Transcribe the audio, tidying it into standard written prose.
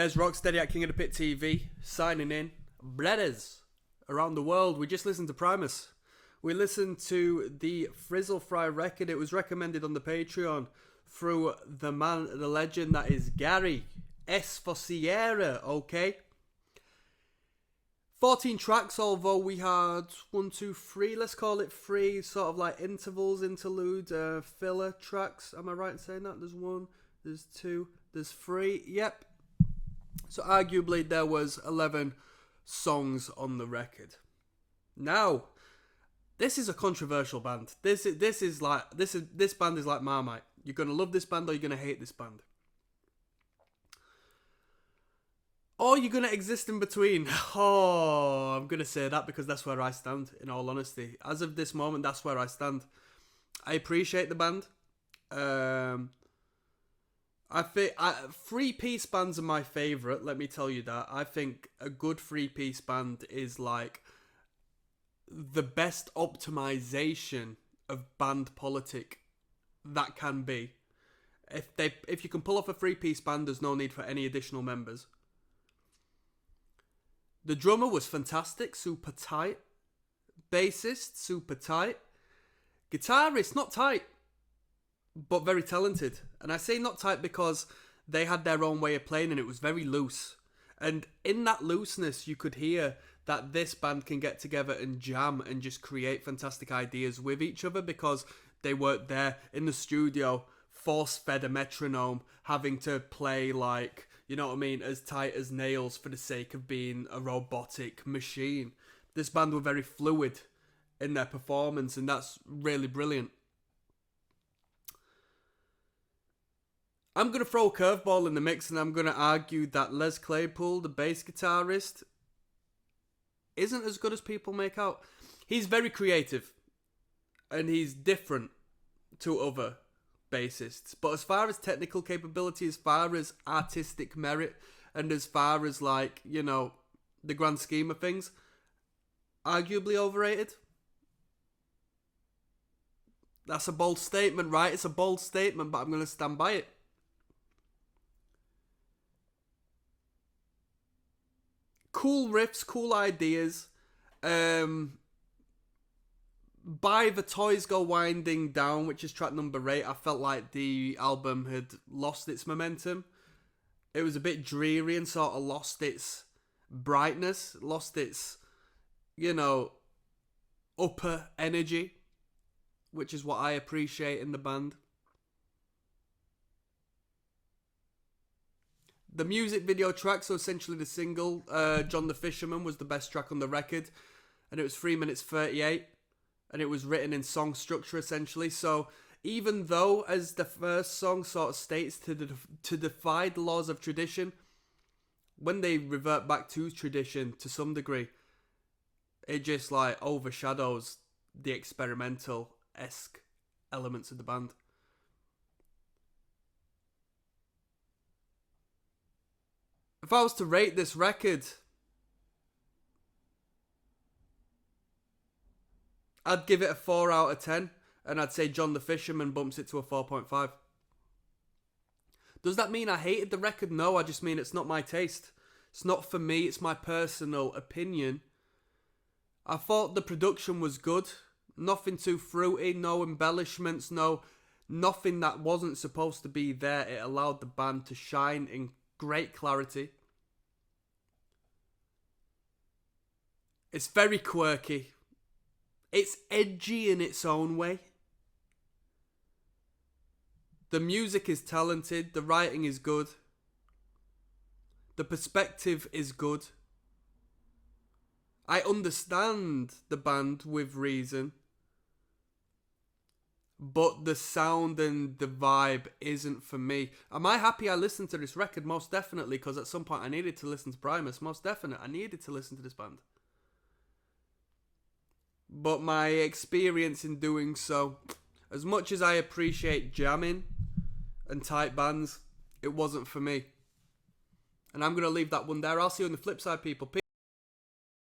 There's Rocksteady at King of the Pit TV, signing in. Brothers around the world, we just listened to Primus. We listened to the Frizzle Fry record. It was recommended on the Patreon through the man, the legend that is Gary. S for Sierra, okay? 14 tracks, although we had 1, 2, 3, let's call it 3, sort of like intervals, interlude, filler tracks. Am I right in saying that? There's 1, there's 2, there's 3, yep. So arguably there was 11 songs on the record. Now, this is a controversial band. This band is like Marmite. You're gonna love this band or you're gonna hate this band. Or you're going to exist in between. Oh, I'm going to say that because that's where I stand, in all honesty. As of this moment, that's where I stand. I appreciate the band. I think 3-piece bands are my favourite, let me tell you that. I think a good 3-piece band is like the best optimization of band politic that can be. If you can pull off a 3-piece band, there's no need for any additional members. The drummer was fantastic, super tight. Bassist, super tight. Guitarist, not tight, but very talented. And I say not tight because they had their own way of playing and it was very loose. And in that looseness, you could hear that this band can get together and jam and just create fantastic ideas with each other because they weren't there in the studio, force-fed a metronome, having to play like, you know what I mean, as tight as nails for the sake of being a robotic machine. This band were very fluid in their performance, and that's really brilliant. I'm going to throw a curveball in the mix, and I'm going to argue that Les Claypool, the bass guitarist, isn't as good as people make out. He's very creative, and he's different to other bassists, but as far as technical capability, as far as artistic merit, and as far as like, you know, the grand scheme of things, arguably overrated. That's a bold statement, right? It's a bold statement, but I'm going to stand by it. Cool riffs, cool ideas. By the Toys Go Winding Down, which is track number 8, I felt like the album had lost its momentum. It was a bit dreary and sort of lost its brightness, lost its, you know, upper energy, which is what I appreciate in the band. The music video track, so essentially the single, John the Fisherman, was the best track on the record, and it was 3 minutes 38. And it was written in song structure, essentially. So even though, as the first song sort of states, to defy the laws of tradition, when they revert back to tradition to some degree, it just like overshadows the experimental-esque elements of the band. If I was to rate this record, I'd give it a 4 out of 10, and I'd say John the Fisherman bumps it to a 4.5. Does that mean I hated the record? No, I just mean it's not my taste. It's not for me, it's my personal opinion. I thought the production was good. Nothing too fruity, no embellishments, nothing that wasn't supposed to be there. It allowed the band to shine in great clarity. It's very quirky. It's edgy in its own way. The music is talented. The writing is good. The perspective is good. I understand the band with reason. But the sound and the vibe isn't for me. Am I happy I listened to this record? Most definitely, because at some point I needed to listen to Primus. Most definitely, I needed to listen to this band. But my experience in doing so, as much as I appreciate jamming and tight bands, it wasn't for me. And I'm going to leave that one there. I'll see you on the flip side, people. Peace.